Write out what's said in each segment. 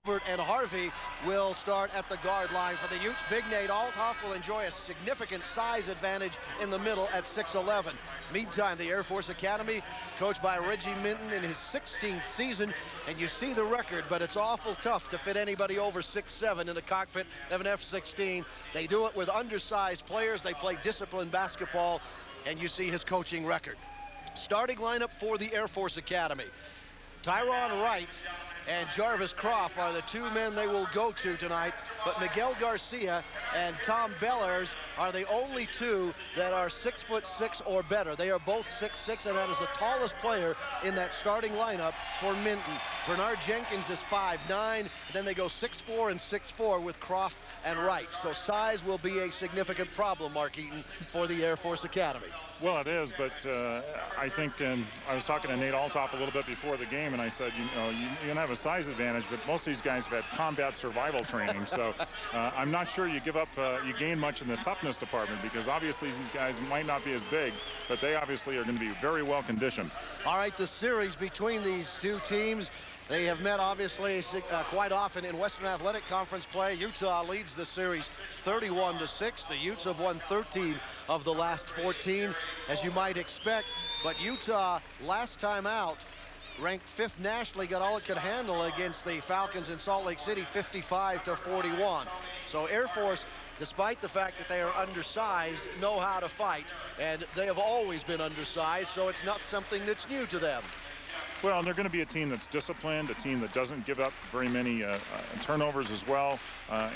And Harvey will start at the guard line for the Utes. Big Nate Althoff will enjoy a significant size advantage in the middle at 6'11". Meantime, the Air Force Academy, coached by Reggie Minton in his 16th season, and you see the record, but it's awful tough to fit anybody over 6'7" in the cockpit of an F-16. They do it with undersized players. They play disciplined basketball, and you see his coaching record. Starting lineup for the Air Force Academy. Tyron Wright and Jarvis Croft are the two men they will go to tonight, but Miguel Garcia and Tom Bellers are the only two that are 6'6" or better. They are both 6'6", and that is the tallest player in that starting lineup for Minton. Bernard Jenkins is 5'9", then they go 6'4" and 6'4" with Croft and Wright. So size will be a significant problem, Mark Eaton, for the Air Force Academy. Well, it is, but I think I was talking to Nate Althoff a little bit before the game, and I said, you're going to have a size advantage, but most of these guys have had combat survival training. So I'm not sure you you gain much in the toughness department, because obviously these guys might not be as big, but they obviously are going to be very well conditioned. All right, the series between these two teams, they have met, obviously, quite often in Western Athletic Conference play. Utah leads the series 31-6. The Utes have won 13 of the last 14, as you might expect. But Utah, last time out, ranked 5th nationally, got all it could handle against the Falcons in Salt Lake City, 55-41. So Air Force, despite the fact that they are undersized, know how to fight, and they have always been undersized, so it's not something that's new to them. Well, they're going to be a team that's disciplined, a team that doesn't give up very many turnovers as well,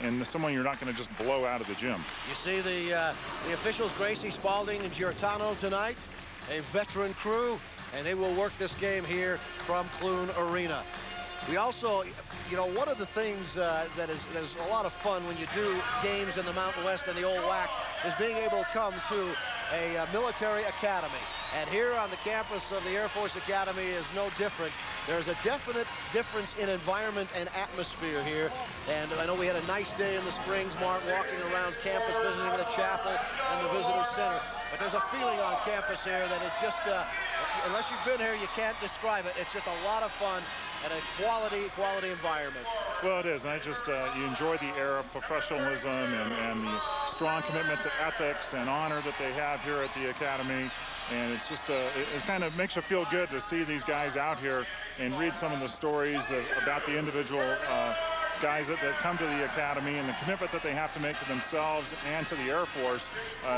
and someone you're not going to just blow out of the gym. You see the officials, Gracie Spalding and Giordano tonight, a veteran crew, and they will work this game here from Clune Arena. We also, one of the things that is a lot of fun when you do games in the Mountain West and the Old WAC is being able to come to a military academy. And here on the campus of the Air Force Academy is no different. There's a definite difference in environment and atmosphere here. And I know we had a nice day in the Springs, Mark, walking around campus, visiting the chapel and the visitor center. But there's a feeling on campus here that is just, unless you've been here, you can't describe it. It's just a lot of fun and a quality environment. Well, it is. And I just, you enjoy the air of professionalism and the strong commitment to ethics and honor that they have here at the Academy. And it's just, it kind of makes you feel good to see these guys out here and read some of the stories about the individual guys that come to the Academy, and the commitment that they have to make to themselves and to the Air Force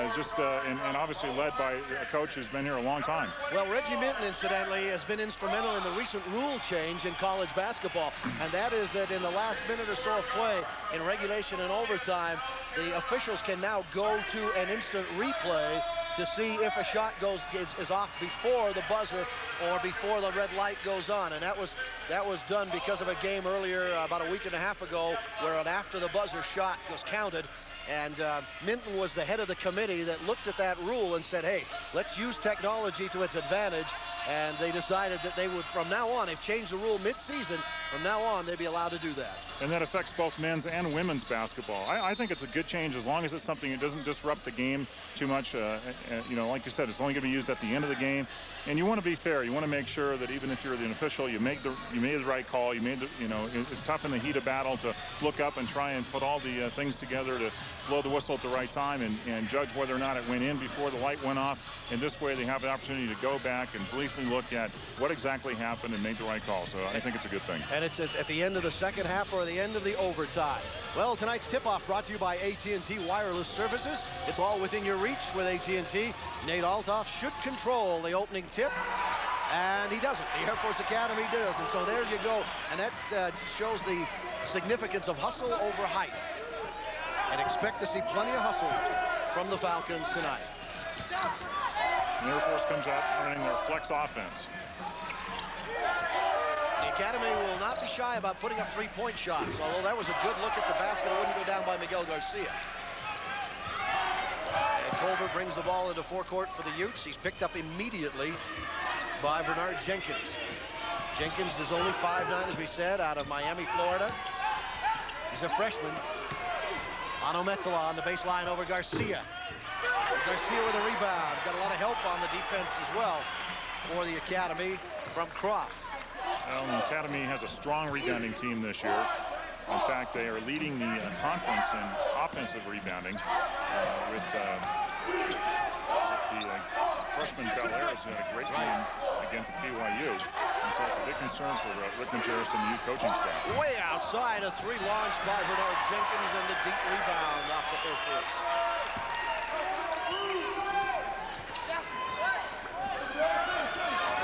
is just, and obviously led by a coach who's been here a long time. Well, Reggie Minton, incidentally, has been instrumental in the recent rule change in college basketball, and that is that in the last minute or so of play, in regulation and overtime, the officials can now go to an instant replay to see if a shot is off before the buzzer or before the red light goes on. And that was done because of a game earlier, about a week and a half ago, where an after the buzzer shot was counted. And Minton was the head of the committee that looked at that rule and said, hey, let's use technology to its advantage. And they decided that they would, from now on, they've changed the rule mid-season, from now on, they'd be allowed to do that. And that affects both men's and women's basketball. I think it's a good change as long as it's something that doesn't disrupt the game too much. Like you said, it's only going to be used at the end of the game. And you want to be fair. You want to make sure that even if you're the official, you made the right call. You made the, it's tough in the heat of battle to look up and try and put all the things together to blow the whistle at the right time and judge whether or not it went in before the light went off. And this way they have the opportunity to go back and briefly look at what exactly happened and make the right call. So I think it's a good thing. And it's at the end of the second half or the end of the overtime. Well, tonight's tip-off brought to you by AT&T Wireless Services. It's all within your reach with AT&T. Nate Althoff should control the opening tip, and he doesn't. The Air Force Academy does, and so there you go. And that shows the significance of hustle over height. And expect to see plenty of hustle from the Falcons tonight. The Air Force comes out running their flex offense. The Academy will not be shy about putting up three-point shots, although that was a good look at the basket. It wouldn't go down by Miguel Garcia. And Colbert brings the ball into forecourt for the Utes. He's picked up immediately by Bernard Jenkins. Jenkins is only 5'9", as we said, out of Miami, Florida. He's a freshman. Ano Metala on the baseline over Garcia. Garcia with a rebound. Got a lot of help on the defense as well for the Academy from Croft. Well, the Academy has a strong rebounding team this year. In fact, they are leading the conference in offensive rebounding with the freshman Bel-Air's who had a great game against BYU. And so it's a big concern for Rick Majerus and the Ute coaching staff. Way outside, a three launched by Bernard Jenkins, and the deep rebound off to Air Force.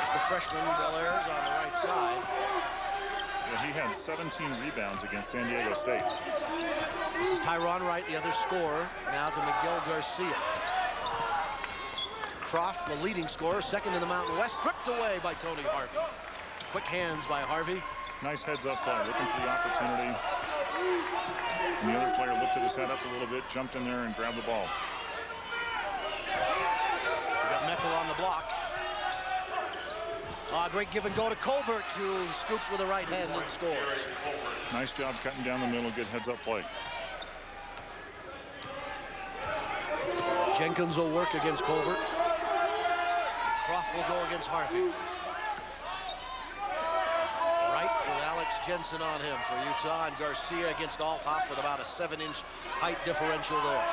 It's the freshman Bel-Air's on the right side. Yeah, he had 17 rebounds against San Diego State. This is Tyron Wright, the other scorer. Now to Miguel Garcia. Croft, the leading scorer, second in the Mountain West, stripped away by Tony Harvey. Quick hands by Harvey. Nice heads-up play, looking for the opportunity. And the other player lifted his head up a little bit, jumped in there, and grabbed the ball. We got Metal on the block. Great give and go to Colbert, who scoops with the right hand and scores. Nice job cutting down the middle, good heads-up play. Jenkins will work against Colbert. Croft will go against Harvey. Wright with Alex Jensen on him for Utah, and Garcia against Althoff with about a 7-inch height differential there.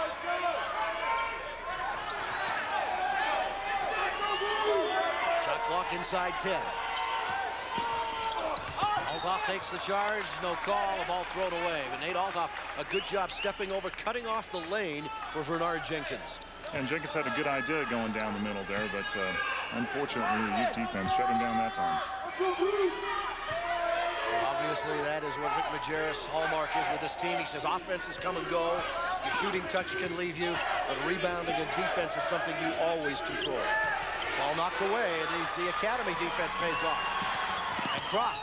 Shot clock inside 10. Althoff takes the charge, no call, a ball thrown away. But Nate Althoff, a good job stepping over, cutting off the lane for Bernard Jenkins. And Jenkins had a good idea going down the middle there, but unfortunately the Ute defense shut him down that time. Well, obviously that is what Rick Majerus' hallmark is with this team. He says offenses come and go, your shooting touch can leave you, but rebounding and defense is something you always control. Ball knocked away, and the Academy defense pays off. And Croft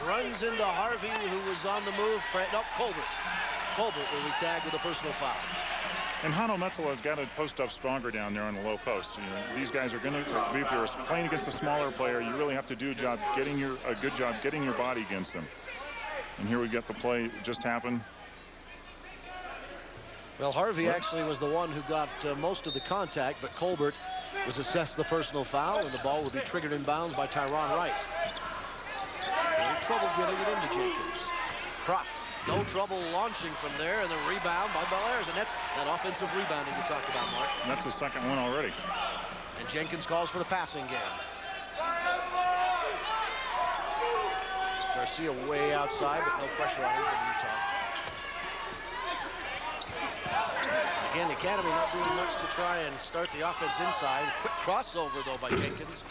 runs into Harvey, who was on the move. No, Colbert. Colbert will be tagged with a personal foul. And Hanno Metsola has got to post up stronger down there on the low post. You know, these guys are going to, if you're playing against a smaller player, you really have to do a good job getting your body against them. And here we get the play just happened. Well, Harvey actually was the one who got most of the contact, but Colbert was assessed the personal foul, and the ball will be triggered in bounds by Tyron Wright. No trouble getting it into Jenkins. Croft, no trouble launching from there, and the rebound by Bel-Air's, and that's that offensive rebounding you talked about, Mark. And that's the second one already. And Jenkins calls for the passing game. Garcia way outside, but no pressure on him from Utah. Again, the Academy not doing much to try and start the offense inside. Quick crossover, though, by Jenkins.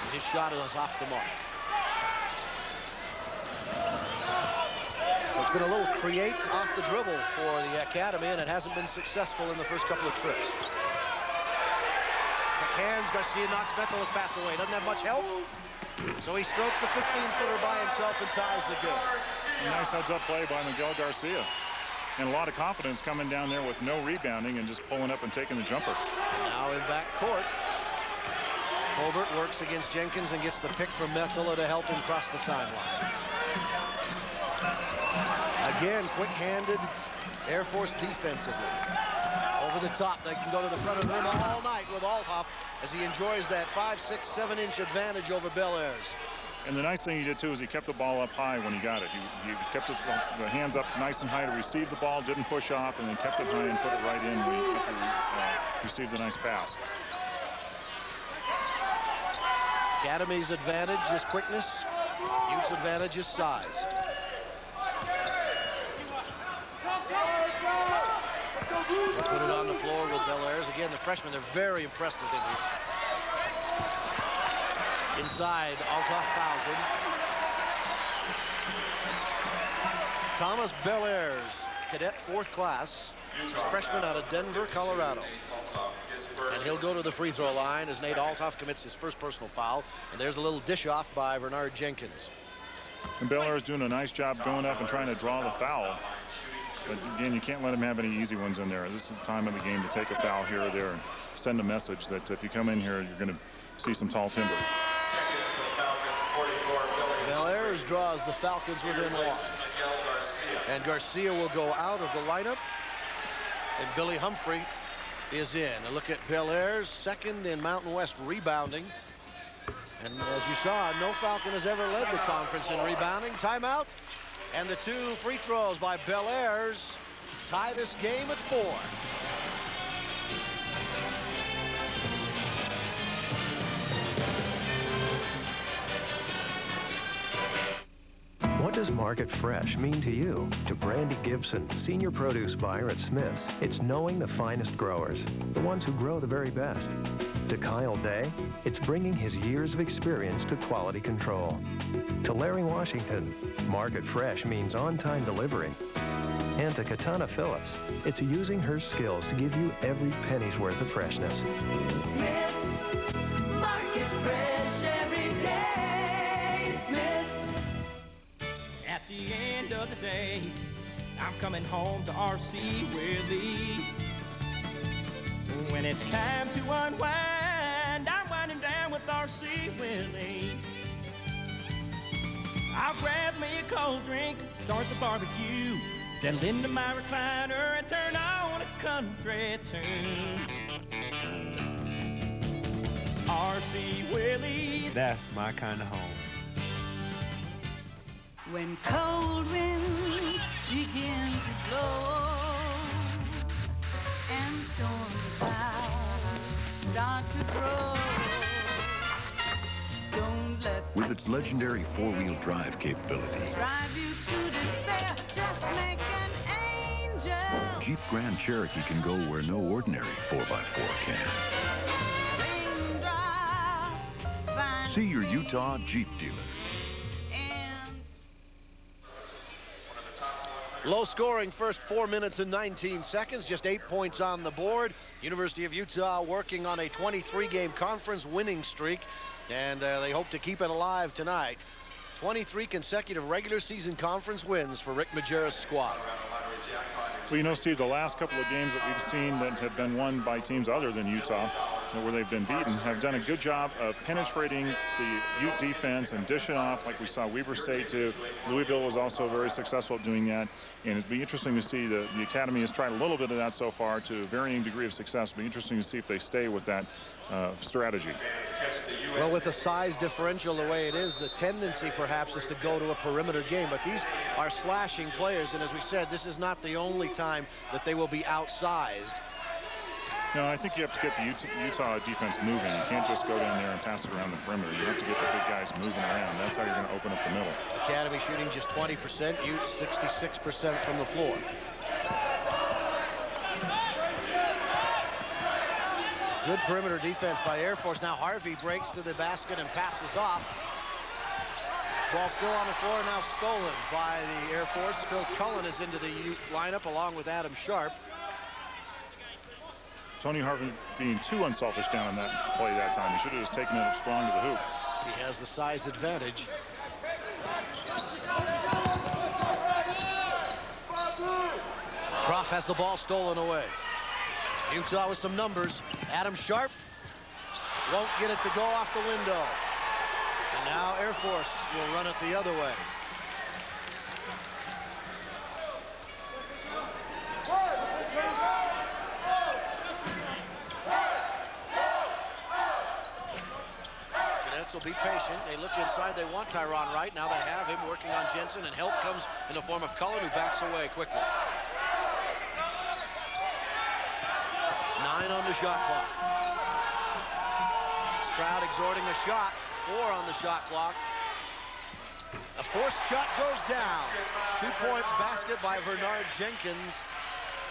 And his shot is off the mark. So it's been a little create off the dribble for the Academy, and it hasn't been successful in the first couple of trips. Quick hands, Garcia knocks Mental's pass away. Doesn't have much help. So he strokes a 15-footer by himself and ties the game. Nice heads-up play by Miguel Garcia. And a lot of confidence coming down there with no rebounding and just pulling up and taking the jumper. And now in back court. Colbert works against Jenkins and gets the pick from Metala to help him cross the timeline. Again, quick-handed Air Force defensively. Over the top, they can go to the front of the rim all night with Althoff as he enjoys that 5, 6, 7-inch advantage over Bel-Air's. And the nice thing he did, too, is he kept the ball up high when he got it. He kept the hands up nice and high to receive the ball, didn't push off, and then kept it high and put it right in when he received a nice pass. Academy's advantage is quickness. Utes' advantage is size. We'll put it on the floor with Bel-Air's. Again, the freshmen, they're very impressed with him here. Inside, Althoff fouls him. Thomas Bel-Air's, cadet 4th class. He's a freshman out of Denver, Colorado. And he'll go to the free throw line as Nate Althoff commits his first personal foul. And there's a little dish off by Bernard Jenkins. And Bel-Air's doing a nice job going up and trying to draw the foul. But again, you can't let him have any easy ones in there. This is the time of the game to take a foul here or there and send a message that if you come in here, you're going to see some tall timber. Bel-Air's draws the Falcons within one. And Garcia will go out of the lineup. And Billy Humphrey is in. A look at Bel-Air's, second in Mountain West rebounding. And as you saw, no Falcon has ever led the conference in rebounding. Timeout. And the 2 free throws by Bel Airs tie this game at 4. What does Market Fresh mean to you? To Brandy Gibson, senior produce buyer at Smith's, it's knowing the finest growers, the ones who grow the very best. To Kyle Day, it's bringing his years of experience to quality control. To Larry Washington, Market Fresh means on-time delivery. And to Katana Phillips, it's using her skills to give you every penny's worth of freshness. Smith's, Market Fresh every day. Smith's. At the end of the day, I'm coming home to RC Willie. When it's time to unwind, I'm winding down with RC Willie. I'll grab me a cold drink, start the barbecue, settle into my recliner and turn on a country tune. RC Willie, that's my kind of home. When cold winds begin to blow and storm clouds start to grow, don't let with its legendary four-wheel drive capability, drive you to despair, just make an angel. Jeep Grand Cherokee can go where no ordinary 4x4 can. Raindrops, See your Utah Jeep dealer. Low-scoring first 4 minutes and 19 seconds, just 8 points on the board. University of Utah working on a 23-game conference winning streak, and they hope to keep it alive tonight. 23 consecutive regular season conference wins for Rick Majerus' squad. Well, you know, Steve, the last couple of games that we've seen that have been won by teams other than Utah, where they've been beaten, have done a good job of penetrating the Ute defense and dishing off, like we saw Weber State do. Louisville was also very successful at doing that, and it'd be interesting to see the Academy has tried a little bit of that so far to a varying degree of success. It'd be interesting to see if they stay with that strategy. Well, with the size differential the way it is, the tendency perhaps is to go to a perimeter game, but these are slashing players, and as we said, this is not the only time that they will be outsized. No, I think you have to get the Utah defense moving. You can't just go down there and pass it around the perimeter. You have to get the big guys moving around. That's how you're going to open up the middle. Academy shooting just 20%, Utes 66% from the floor. Good perimeter defense by Air Force. Now Harvey breaks to the basket and passes off. Ball still on the floor, now stolen by the Air Force. Phil Cullen is into the Ute lineup along with Adam Sharp. Tony Harvey being too unselfish down on that play that time. He should have just taken it up strong to the hoop. He has the size advantage. Groff has the ball stolen away. Utah with some numbers. Adam Sharp won't get it to go off the window. And now Air Force will run it the other way. Cadets will be patient. They look inside. They want Tyron Wright. Now they have him working on Jensen, and help comes in the form of Cullen, who backs away quickly. 9 on the shot clock. This crowd exhorting a shot. 4 on the shot clock. A forced shot goes down. 2-point basket by Bernard Jenkins.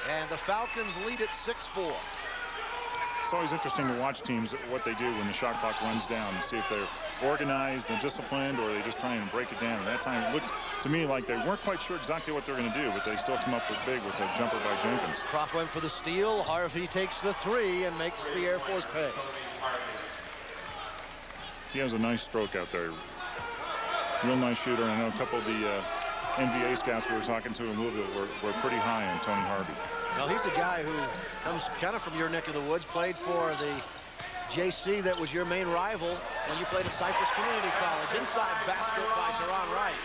And the Falcons lead at 6-4. It's always interesting to watch teams, what they do when the shot clock runs down, and see if they're organized and disciplined, or they just try and break it down. At that time, it looked to me like they weren't quite sure exactly what they're going to do, but they still come up with big with a jumper by Jenkins. Croft went for the steal. Harvey takes the 3 and makes the Air Force pay. He has a nice stroke out there. Real nice shooter. And I know a couple of the NBA scouts we were talking to in Louisville were pretty high on Tony Harvey. Well, he's a guy who comes kind of from your neck of the woods, played for the JC that was your main rival when you played at Cypress Community College. Inside basket by Tyron Wright.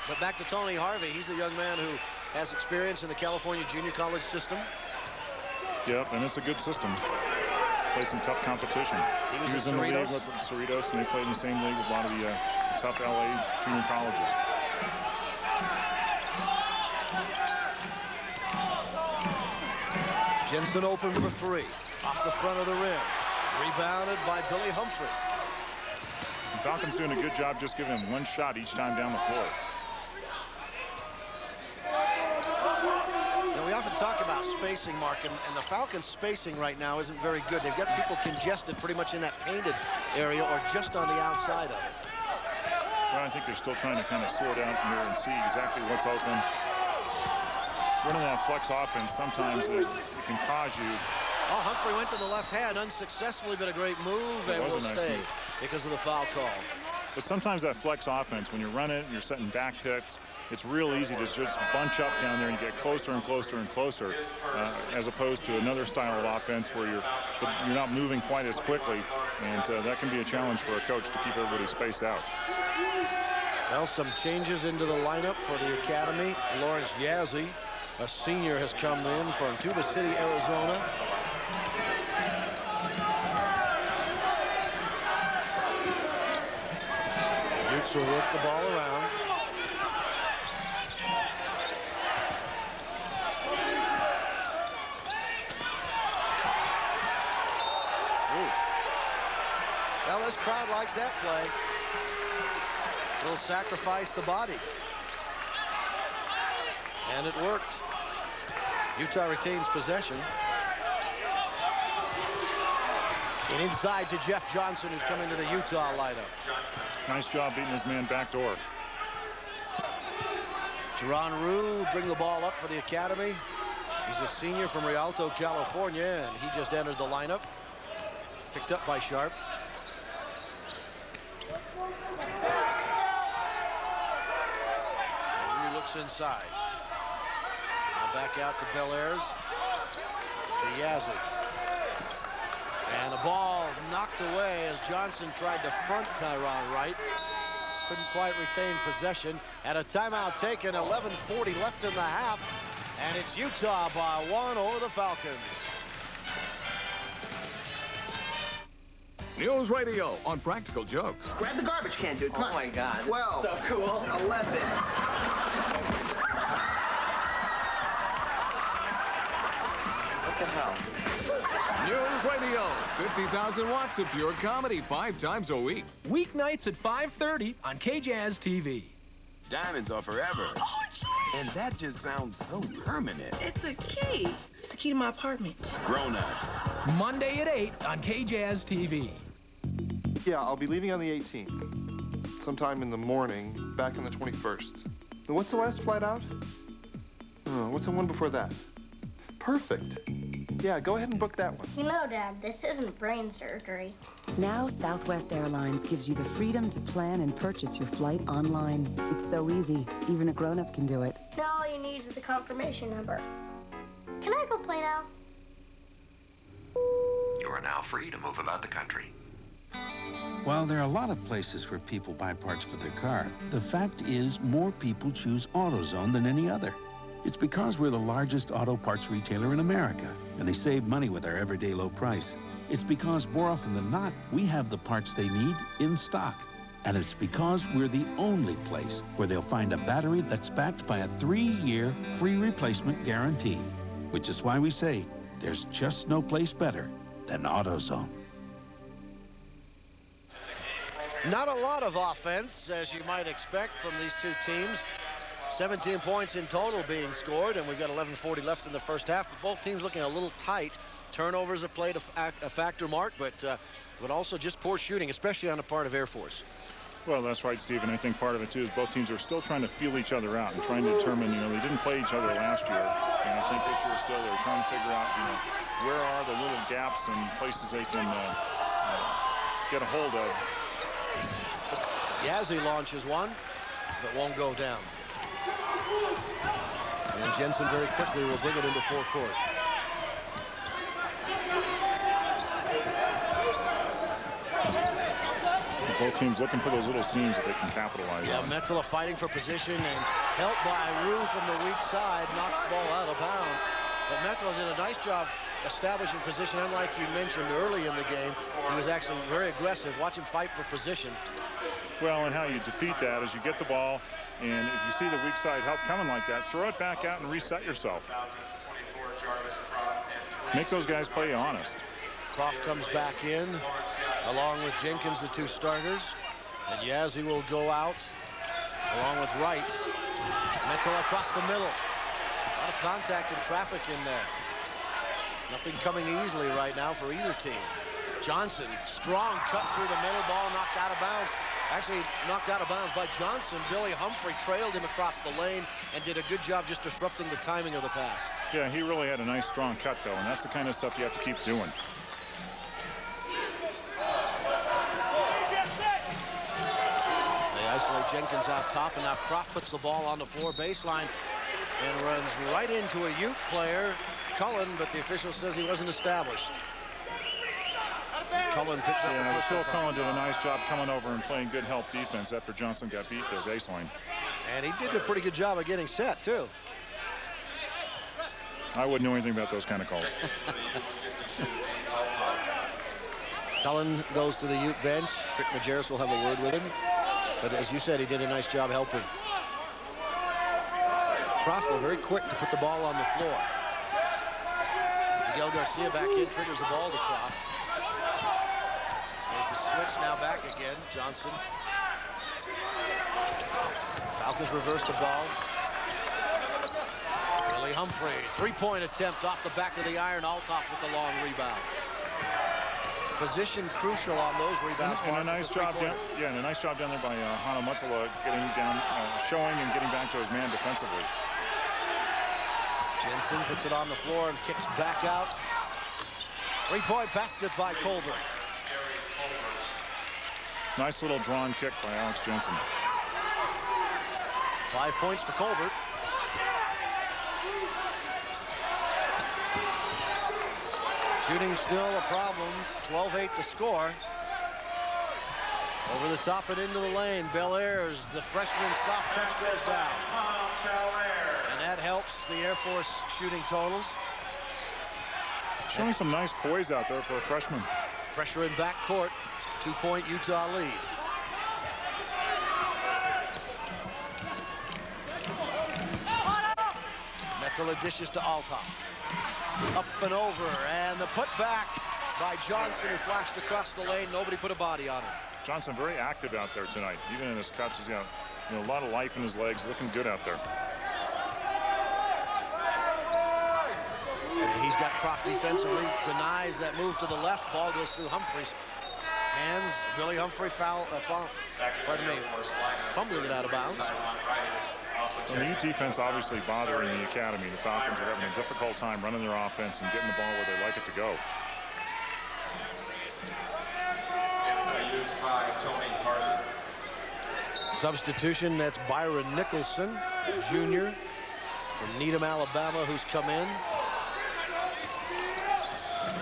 But back to Tony Harvey. He's a young man who has experience in the California junior college system. Yep, and it's a good system. Play some tough competition. He was in the league with Cerritos, and they played in the same league with a lot of the tough LA junior colleges. Jensen open for three. Off the front of the rim. Rebounded by Billy Humphrey. The Falcons doing a good job just giving him one shot each time down the floor. We often talk about spacing, Mark, and the Falcons' spacing right now isn't very good. They've got people congested pretty much in that painted area or just on the outside of it. Well, I think they're still trying to kind of sort out here and see exactly what's open. Running that flex offense, sometimes it can cause you. Oh, Humphrey went to the left hand unsuccessfully, but a great move, and will stay because of the foul call. But sometimes that flex offense, when you run it, you're setting back picks, it's real easy to just bunch up down there and get closer and closer and closer, as opposed to another style of offense where you're not moving quite as quickly, and that can be a challenge for a coach to keep everybody spaced out. Well, some changes into the lineup for the Academy. Lawrence Yazzie, a senior, has come in from Tuba City, Arizona. Utes will work the ball around. Well, this crowd likes that play. Will sacrifice the body. And it worked. Utah retains possession. And inside to Jeff Johnson, who's coming to the Utah lineup. Nice job beating his man back door. Jerron Rue bring the ball up for the Academy. He's a senior from Rialto, California, and he just entered the lineup. Picked up by Sharp. Rue looks inside. Now back out to Bellairs. To Yazzie. And the ball knocked away as Johnson tried to front Tyron Wright. Couldn't quite retain possession. And a timeout taken, 11:40 left in the half. And it's Utah by 1 over the Falcons. News Radio on Practical Jokes. Grab the garbage can, dude. Come on. Oh my God. 12. So cool. 11. What the hell? News Radio, 50,000 watts of pure comedy 5 times a week. Weeknights at 5:30 on KJazz TV. Diamonds are forever. Oh, it's real. And that just sounds so permanent. It's a key. It's the key to my apartment. Grown-ups. Monday at 8 on KJazz TV. Yeah, I'll be leaving on the 18th. Sometime in the morning, back on the 21st. And what's the last flight out? Oh, what's the one before that? Perfect. Yeah, go ahead and book that one. You know, Dad, this isn't brain surgery. Now, Southwest Airlines gives you the freedom to plan and purchase your flight online. It's so easy. Even a grown-up can do it. Now all you need is the confirmation number. Can I go play now? You are now free to move about the country. While there are a lot of places where people buy parts for their car, the fact is more people choose AutoZone than any other. It's because we're the largest auto parts retailer in America, and they save money with our everyday low price. It's because more often than not, we have the parts they need in stock. And it's because we're the only place where they'll find a battery that's backed by a 3-year free replacement guarantee. Which is why we say, there's just no place better than AutoZone. Not a lot of offense, as you might expect from these two teams. 17 points in total being scored, and we've got 11:40 left in the first half. But both teams looking a little tight. Turnovers have played a factor, Mark, but also just poor shooting, especially on the part of Air Force. Well, that's right, Steve, and I think part of it, too, is both teams are still trying to feel each other out and trying to determine, they didn't play each other last year, and I think this year still they're trying to figure out, where are the little gaps and places they can get a hold of. Yazzie launches one, but won't go down. And Jensen very quickly will bring it into forecourt. Both teams looking for those little seams that they can capitalize on. Metala fighting for position and helped by Rue from the weak side, knocks the ball out of bounds. But Metala did a nice job establishing position, unlike you mentioned early in the game. He was actually very aggressive. Watch him fight for position. Well, and how you defeat that is you get the ball, and if you see the weak side help coming like that, throw it back out and reset yourself. Make those guys play honest. Croft comes back in, along with Jenkins, the two starters. And Yazzie will go out, along with Wright. Mental across the middle. A lot of contact and traffic in there. Nothing coming easily right now for either team. Johnson, strong cut through the middle, ball knocked out of bounds. Actually knocked out of bounds by Johnson. Billy Humphrey trailed him across the lane and did a good job just disrupting the timing of the pass. Yeah, he really had a nice strong cut though, and that's the kind of stuff you have to keep doing. They isolate Jenkins out top, and now Croft puts the ball on the floor baseline and runs right into a Ute player, Cullen, but the official says he wasn't established. Cullen picks up. Yeah, Phil Cullen did a nice job coming over and playing good help defense after Johnson got beat their baseline. And he did a pretty good job of getting set, too. I wouldn't know anything about those kind of calls. Cullen goes to the Ute bench. Rick Majerus will have a word with him. But as you said, he did a nice job helping. Croft very quick to put the ball on the floor. Miguel Garcia back in, triggers the ball to Croft. There's the switch now back again. Johnson. Falcons reverse the ball. Billy Humphrey, three-point attempt off the back of the iron. Althoff with the long rebound. Position crucial on those rebounds. And a nice job down, yeah, and a nice job down there by Hana Matsala, getting down, showing and getting back to his man defensively. Jensen puts it on the floor and kicks back out. Three-point basket by Colbert. Nice little drawn kick by Alex Jensen. 5 points for Colbert. Shooting still a problem. 12-8 to score. Over the top and into the lane. Belair's, the freshman soft touch goes down. And that helps the Air Force shooting totals. Showing some nice poise out there for a freshman. Pressure in backcourt. 2-point Utah lead. Metala dishes to Althoff. Up and over, and the putback by Johnson, who flashed across the lane. Nobody put a body on him. Johnson very active out there tonight, even in his cuts. He's got a lot of life in his legs, looking good out there. And he's got Croft defensively, denies that move to the left. Ball goes through Humphreys. Hands, Billy Humphrey fumbling it out of bounds. Well, the Ute defense obviously bothering the academy. The Falcons are having a difficult time running their offense and getting the ball where they like it to go. Substitution, that's Byron Nicholson, Jr. from Needham, Alabama, who's come in.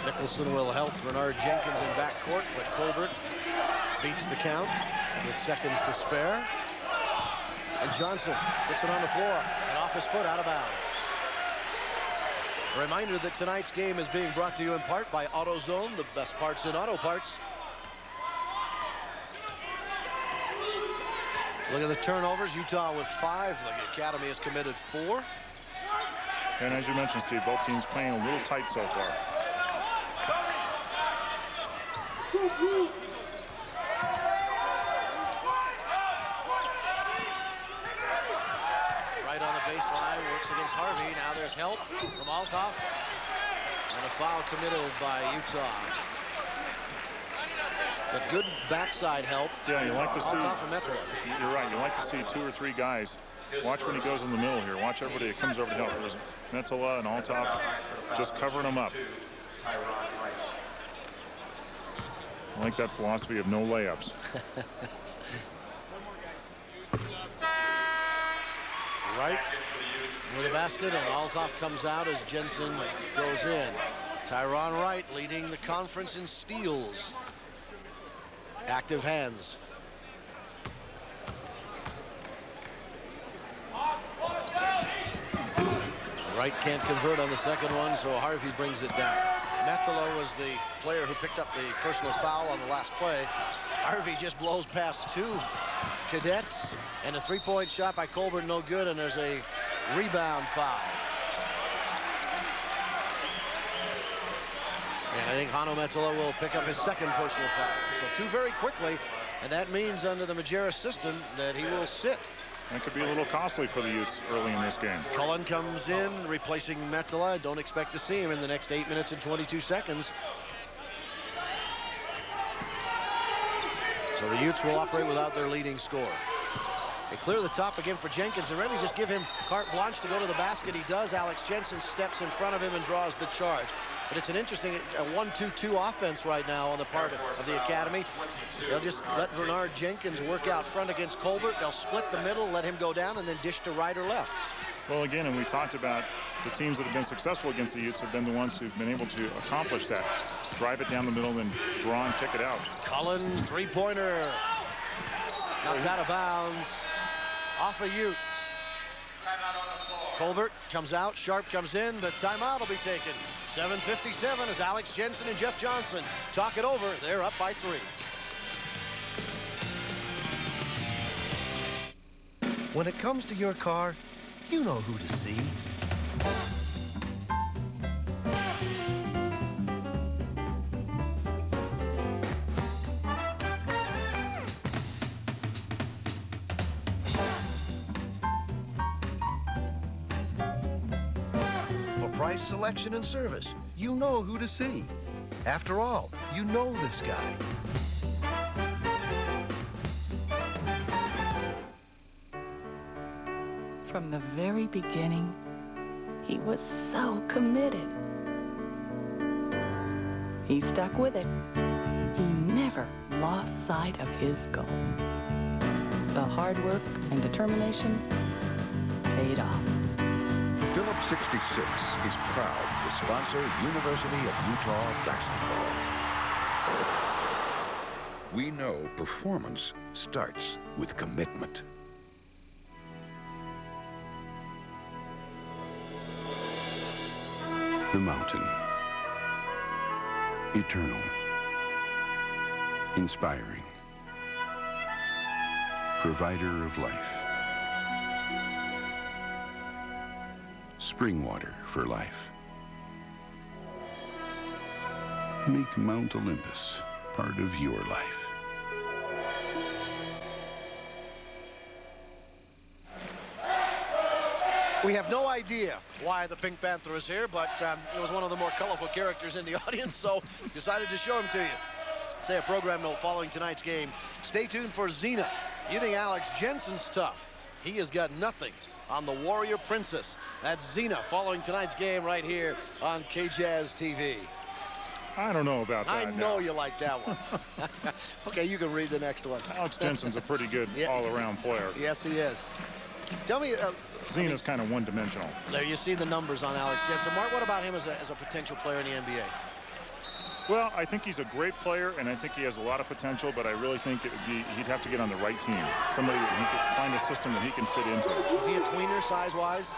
Nicholson will help Bernard Jenkins in backcourt, but Colbert beats the count with seconds to spare. And Johnson puts it on the floor and off his foot, out of bounds. A reminder that tonight's game is being brought to you in part by AutoZone, the best parts in auto parts. Look at the turnovers. Utah with 5. The academy has committed 4. And as you mentioned, Steve, both teams playing a little tight so far. Right on the baseline, works against Harvey. Now there's help from Althoff. And a foul committed by Utah. But good backside help. Yeah, you like to see. Althoff and Metala. You're right. You like to see 2 or 3 guys. Watch when he goes in the middle here. Watch everybody that comes over to help. There's Metala and Althoff just covering them up. I like that philosophy of no layups. Right for the basket, and Althoff comes out as Jensen goes in. Tyron Wright leading the conference in steals. Active hands. Wright can't convert on the second one, so Harvey brings it down. Metala was the player who picked up the personal foul on the last play. Harvey just blows past 2 cadets, and a 3-point shot by Colbert, no good, and there's a rebound foul. And I think Hano Metala will pick up his second personal foul. So 2 very quickly, and that means under the Majerus system that he will sit. That could be a little costly for the Utes early in this game. Cullen comes in, replacing Metala. Don't expect to see him in the next 8 minutes and 22 seconds. So the Utes will operate without their leading scorer. They clear the top again for Jenkins and really just give him carte blanche to go to the basket. He does. Alex Jensen steps in front of him and draws the charge. But it's an interesting 1-2-2 offense right now on the part of the Academy. They'll just let Bernard Jenkins work out front against Colbert. They'll split the middle, let him go down, and then dish to right or left. Well, again, and we talked about the teams that have been successful against the Utes have been the ones who've been able to accomplish that. Drive it down the middle, then draw and kick it out. Cullen, three-pointer. Knocked out of bounds. Off a Ute. Colbert comes out, Sharp comes in, but timeout will be taken. 7:57 as Alex Jensen and Jeff Johnson talk it over. They're up by 3. When it comes to your car, you know who to see. Price, selection, and service. You know who to see. After all, you know this guy. From the very beginning, he was so committed. He stuck with it. He never lost sight of his goal. The hard work and determination paid off. Phillips 66 is proud to sponsor University of Utah basketball. We know performance starts with commitment. The mountain. Eternal. Inspiring. Provider of life. Spring water for life. Make Mount Olympus part of your life. We have no idea why the Pink Panther is here, but it was one of the more colorful characters in the audience, so decided to show him to you. Say a program note following tonight's game. Stay tuned for Xena. You think Alex Jensen's tough? He has got nothing on the Warrior Princess. That's Xena following tonight's game right here on KJazz TV. I don't know about that. I know you like that one. Okay, you can read the next one. Alex Jensen's a pretty good all-around player. Yes, he is. Tell me... Xena's kind of one-dimensional. There you see the numbers on Alex Jensen. Mark, what about him as a potential player in the NBA? Well, I think he's a great player, and I think he has a lot of potential, but I really think he'd have to get on the right team. Somebody that he could find a system that he can fit into. Is he a tweener size-wise?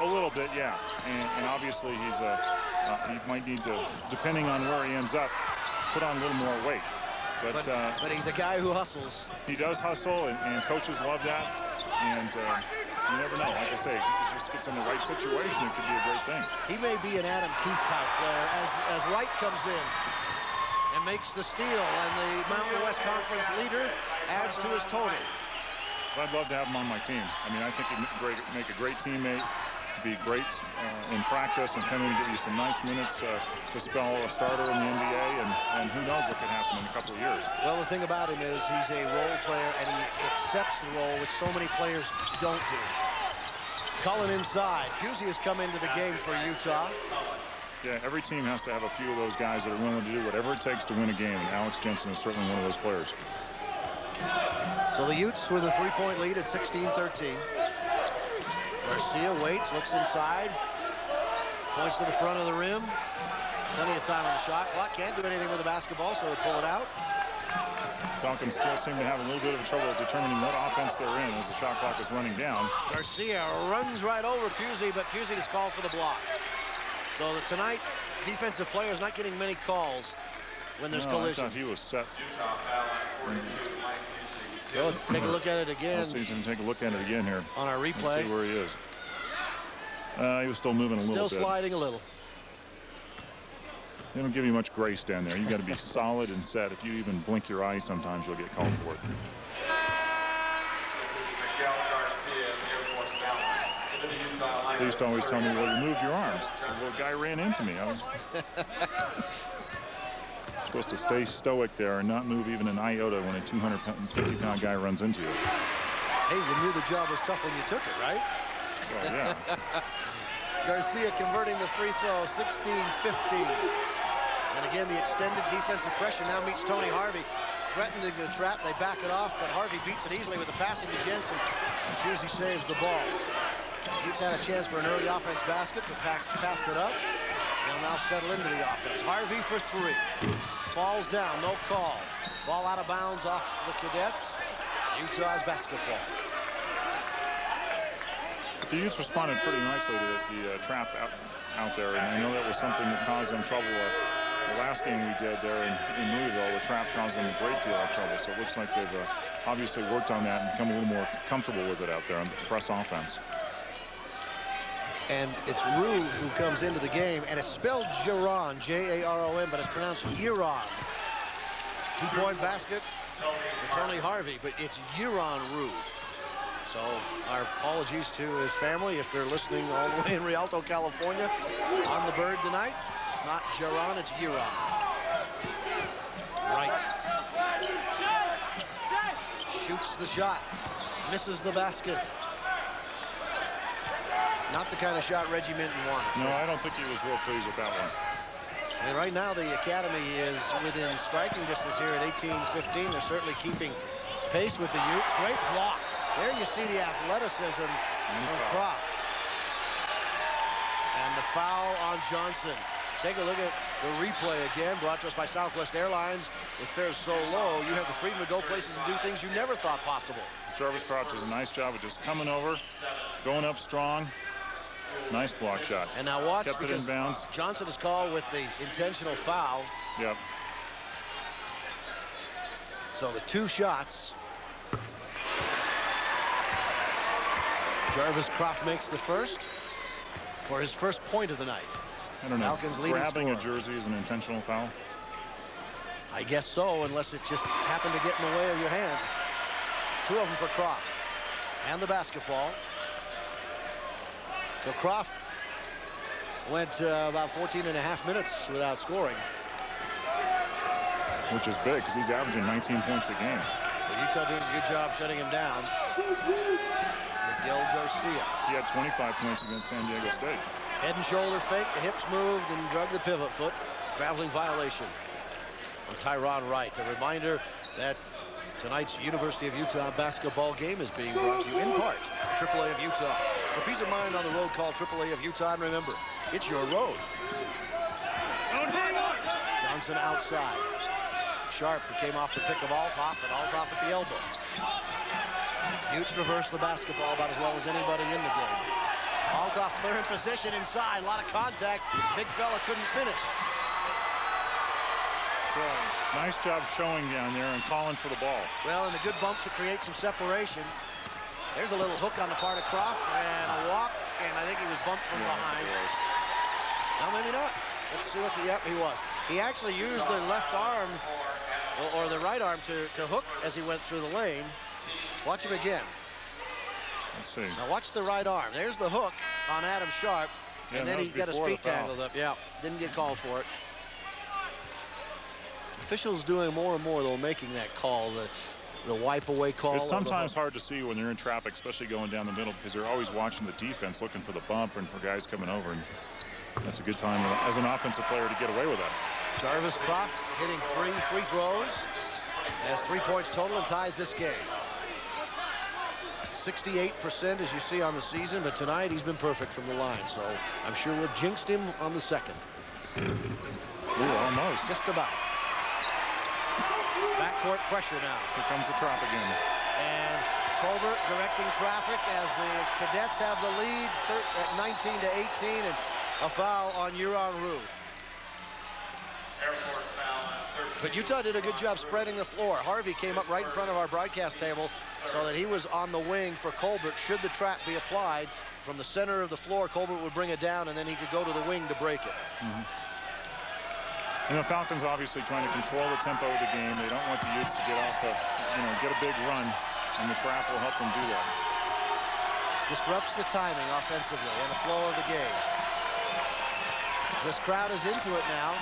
A little bit, yeah. And obviously he's he might need to, depending on where he ends up, put on a little more weight. But he's a guy who hustles. He does hustle, and coaches love that. And you never know. Like I say, he just gets in the right situation. It could be a great thing. He may be an Adam Keefe type player as Wright comes in and makes the steal, and the Mountain West Conference leader adds to his total. Well, I'd love to have him on my team. I mean, I think he'd make a great teammate, be great in practice, and come in and give you some nice minutes to spell a starter in the NBA, and who knows what could happen in a couple of years. Well, the thing about him is he's a role player, and he accepts the role, which so many players don't do. Cullen inside. Pusey has come into the game for Utah. Yeah, every team has to have a few of those guys that are willing to do whatever it takes to win a game, and Alex Jensen is certainly one of those players. So the Utes with a three-point lead at 16-13. Garcia waits, looks inside, points to the front of the rim. Plenty of time on the shot clock. Can't do anything with the basketball, so they pull it out. Falcons still seem to have a little bit of trouble determining what offense they're in as the shot clock is running down. Garcia runs right over Pusey, but Pusey is called for the block. So tonight, defensive players not getting many calls when there's collision. I thought he was set. Go take a look at it again. Let's see, take a look at it again here. On our replay. Let's see where he is. He was still moving a little bit. Still sliding a little. They don't give you much grace down there. You got to be solid and set. If you even blink your eyes, sometimes you'll get called for it. They used to always tell me, well, you moved your arms. So, well, the guy ran into me. I was supposed to stay stoic there and not move even an iota when a 250-pound guy runs into you. Hey, you knew the job was tough when you took it, right? Well, yeah. Garcia converting the free throw, 16-15. And again, the extended defensive pressure now meets Tony Harvey. Threatening the trap, they back it off, but Harvey beats it easily with the passing to Jensen. Pusey saves the ball. Utes had a chance for an early offense basket, but passed it up. They'll now settle into the offense. Harvey for three. Falls down, no call. Ball out of bounds off the Cadets. Utah's basketball. The Utes responded pretty nicely to the trap out there, and I know that was something that caused them trouble. The last game we did there in Louisville, the trap caused them a great deal of trouble. So it looks like they've obviously worked on that and become a little more comfortable with it out there on the press offense. And it's Rue who comes into the game, and it's spelled Jaron, J-A-R-O-N, but it's pronounced Yeron. Two-point basket for Tony Harvey, but it's Yeron Rue. So our apologies to his family if they're listening all the way in Rialto, California. On the bird tonight, it's not Jaron, it's Yeron. Right. Shoots the shot, misses the basket. Not the kind of shot Reggie Minton wanted. No, I don't think he was real pleased with that one. And right now the Academy is within striking distance here at 18-15. They're certainly keeping pace with the Utes. Great block. There you see the athleticism of Croft. And the foul on Johnson. Take a look at the replay again, brought to us by Southwest Airlines. With fares so low, you have the freedom to go places and do things you never thought possible. Jarvis Crouch does a nice job of just coming over, going up strong. Nice block shot. And now watch, kept it in bounds. Johnson is called with the intentional foul. Yep. So the two shots. Jarvis Croft makes the first for his first point of the night. I don't know. Falcons leading Grabbing scorer. a jersey is an intentional foul. I guess so, unless it just happened to get in the way of your hand. Two of them for Croft. And the basketball. So Croft went about 14.5 minutes without scoring. Which is big, because he's averaging 19 points a game. So Utah doing a good job shutting him down. Miguel Garcia. He had 25 points against San Diego State. Head and shoulder fake, the hips moved and drug the pivot foot. Traveling violation on Tyron Wright. A reminder that tonight's University of Utah basketball game is being brought to you in part AAA of Utah. For peace of mind on the road, call AAA of Utah, and remember, it's your road. Johnson outside. Sharp, who came off the pick of Althoff, and Althoff at the elbow. Utes reverse the basketball about as well as anybody in the game. Althoff clearing position inside, a lot of contact. Big fella couldn't finish. So, nice job showing down there and calling for the ball. Well, and a good bump to create some separation. There's a little hook on the part of Croft and a walk, and I think he was bumped from behind. No, maybe not. Let's see what he was. He actually used the left arm or the right arm to hook as he went through the lane. Watch him again. Let's see. Now watch the right arm. There's the hook on Adam Sharp, Yeah, and then he got his feet tangled up. Yeah, didn't get called for it. Officials doing more and more, though, making that call, the wipe away call. It's sometimes hard to see when you're in traffic, especially going down the middle, because they're always watching the defense, looking for the bump and for guys coming over. And that's a good time as an offensive player to get away with that. Jarvis Croft hitting 3 free throws. Has 3 points total and ties this game. 68% as you see on the season, but tonight he's been perfect from the line. So I'm sure we'll jinxed him on the second. Ooh, almost. Just about. Backcourt pressure now. Here comes the trap again. And Colbert directing traffic as the Cadets have the lead at 19-18, and a foul on Yeron Rue. Air Force foul at 13. But Utah did a good job spreading the floor. Harvey came up right in front of our broadcast table so that he was on the wing for Colbert. Should the trap be applied from the center of the floor, Colbert would bring it down, and then he could go to the wing to break it. And the Falcons obviously trying to control the tempo of the game. They don't want the Utes to get off the, get a big run, and the trap will help them do that. Disrupts the timing offensively and the flow of the game. This crowd is into it now.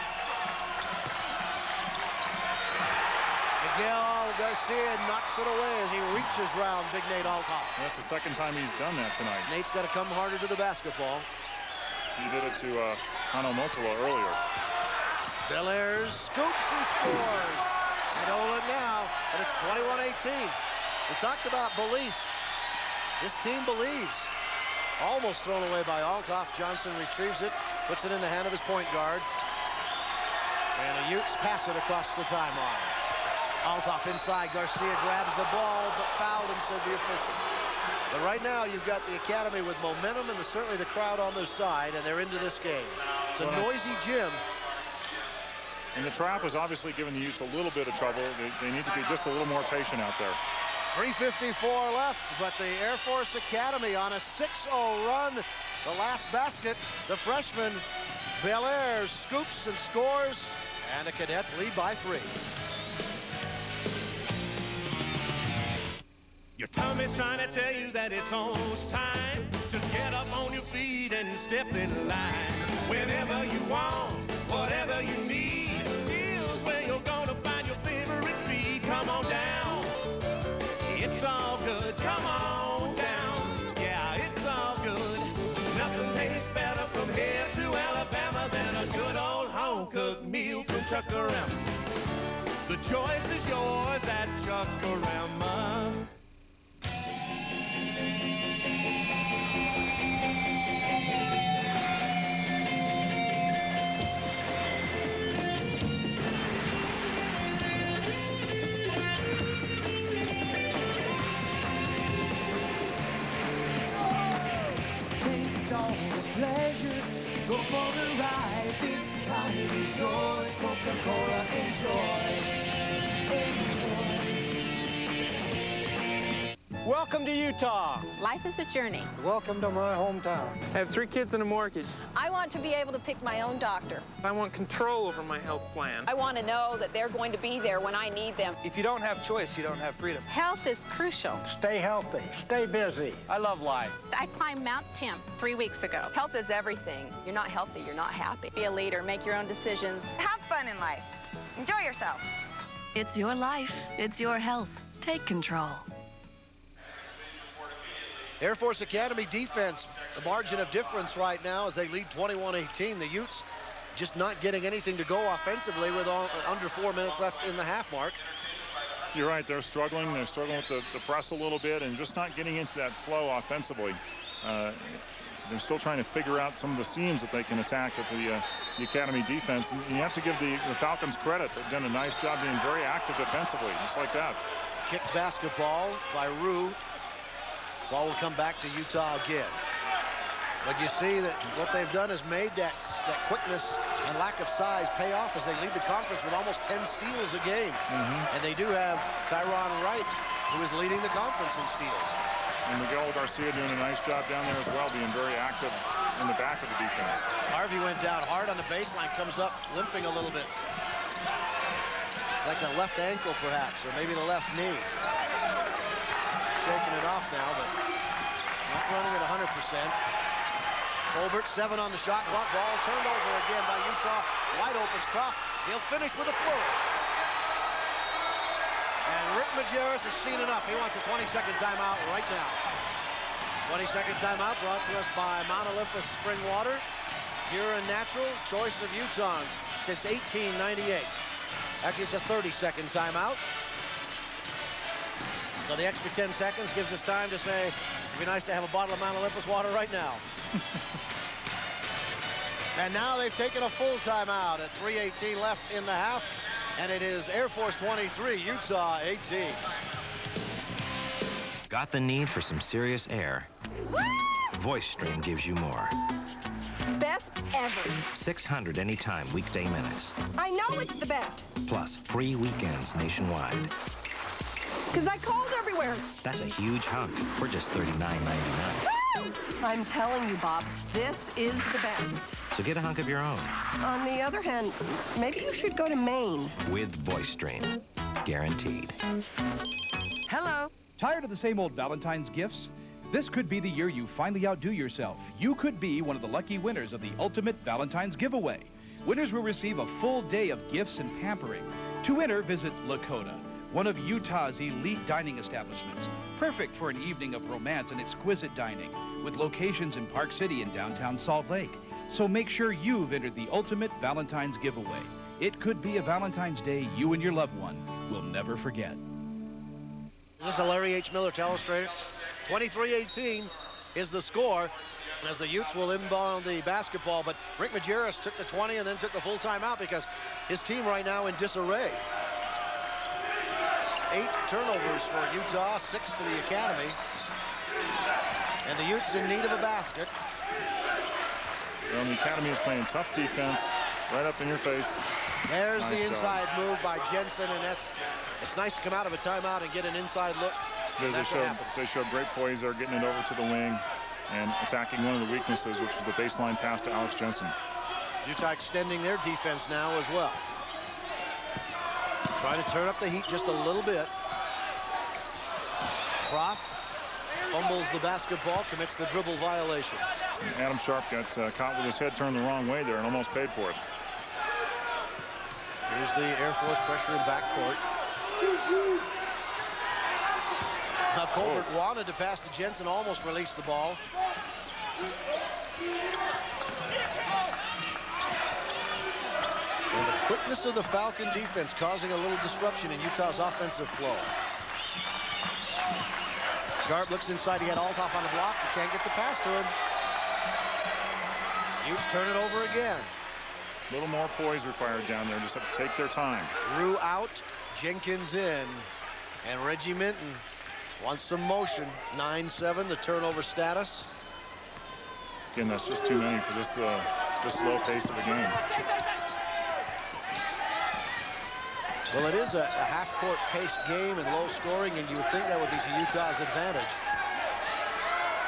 Miguel Garcia knocks it away as he reaches round Big Nate Althoff. That's the second time he's done that tonight. Nate's got to come harder to the basketball. He did it to Hano Motola earlier. Belair's scoops and scores. And hold it now, but it's 21-18. We talked about belief. This team believes. Almost thrown away by Althoff. Johnson retrieves it, puts it in the hand of his point guard. And the Utes pass it across the timeline. Althoff inside. Garcia grabs the ball, but fouled him, said the official. But right now, you've got the Academy with momentum and certainly the crowd on their side, and they're into this game. It's a noisy gym. And the trap is obviously giving the Utes a little bit of trouble. They need to be just a little more patient out there. 3:54 left, but the Air Force Academy on a 6-0 run. The last basket, the freshman Belair scoops and scores, and the Cadets lead by 3. Your tummy's trying to tell you that it's almost time to get up on your feet and step in line. Whenever you want, whatever you need, here's where you're gonna find your favorite feed. Come on down, it's all good. Come on down, yeah, it's all good. Nothing tastes better from here to Alabama than a good old home-cooked meal from Chuck-A-Rama. The choice is yours at Chuck-A-Rama. Pleasures, go for the ride. This time is yours. Coca-Cola, enjoy. Welcome to Utah. Life is a journey. Welcome to my hometown. I have 3 kids and a mortgage. I want to be able to pick my own doctor. I want control over my health plan. I want to know that they're going to be there when I need them. If you don't have choice, you don't have freedom. Health is crucial. Stay healthy. Stay busy. I love life. I climbed Mount Temp 3 weeks ago. Health is everything. You're not healthy, you're not happy. Be a leader, make your own decisions. Have fun in life. Enjoy yourself. It's your life. It's your health. Take control. Air Force Academy defense, the margin of difference right now as they lead 21-18. The Utes just not getting anything to go offensively with under 4 minutes left in the half mark. You're right, they're struggling. They're struggling with the press a little bit and just not getting into that flow offensively. They're still trying to figure out some of the seams that they can attack at the Academy defense. And you have to give the Falcons credit. They've done a nice job being very active defensively, just like that. Kicked basketball by Rue. Ball will come back to Utah again. But you see that what they've done is made that quickness and lack of size pay off as they lead the conference with almost 10 steals a game. And they do have Tyron Wright, who is leading the conference in steals. And Miguel Garcia doing a nice job down there as well, being very active in the back of the defense. Harvey went down hard on the baseline, comes up limping a little bit. It's like the left ankle perhaps, or maybe the left knee. Shaking it off now, but not running at 100%. Colbert, 7 on the shot clock. Ball turned over again by Utah. Wide opens Croft. He'll finish with a flourish. And Rick Majerus has seen enough. He wants a 20-second timeout right now. 20-second timeout brought to us by Mount Olympus Spring Water. Pure and natural, choice of Utahns since 1898. Actually, it's a 30-second timeout. So the extra 10 seconds gives us time to say, it'd be nice to have a bottle of Mount Olympus water right now. And now they've taken a full timeout at 3:18 left in the half. And it is Air Force 23, Utah 18. Got the need for some serious air? Voice Stream gives you more. Best ever. 600 anytime weekday minutes. I know it's the best. Plus free weekends nationwide. Because I called everywhere. That's a huge hunk for just $39.99. I'm telling you, Bob, this is the best. So get a hunk of your own. On the other hand, maybe you should go to Maine. With Voice Strain. Guaranteed. Hello. Tired of the same old Valentine's gifts? This could be the year you finally outdo yourself. You could be one of the lucky winners of the Ultimate Valentine's Giveaway. Winners will receive a full day of gifts and pampering. To enter, visit Lakota, one of Utah's elite dining establishments. Perfect for an evening of romance and exquisite dining, with locations in Park City and downtown Salt Lake. So make sure you've entered the Ultimate Valentine's Giveaway. It could be a Valentine's Day you and your loved one will never forget. This is a Larry H. Miller telestrator. 23-18 is the score as the Utes will inbound the basketball, but Rick Majerus took the 20 and then took the full timeout because his team right now in disarray. 8 turnovers for Utah, 6 to the Academy. And the Utes in need of a basket. Well, the Academy is playing tough defense, right up in your face. There's Nice the inside job. move by Jensen, and it's nice to come out of a timeout and get an inside look. They showed great poise there, getting it over to the wing and attacking one of the weaknesses, which is the baseline pass to Alex Jensen. Utah extending their defense now as well. Trying to turn up the heat just a little bit. Croft fumbles the basketball, commits the dribble violation. Adam Sharp got caught with his head turned the wrong way there and almost paid for it. Here's the Air Force pressure in backcourt. Now Colbert wanted to pass to Jensen, almost released the ball. And the quickness of the Falcon defense causing a little disruption in Utah's offensive flow. Sharp looks inside. He had Althoff on the block. He can't get the pass to him. Utes turn it over again. A little more poise required down there. Just have to take their time. Rue out, Jenkins in, and Reggie Minton wants some motion. 9-7, the turnover status. Again, that's just too many for this slow pace of a game. Well, it is a half-court paced game and low scoring, and you would think that would be to Utah's advantage.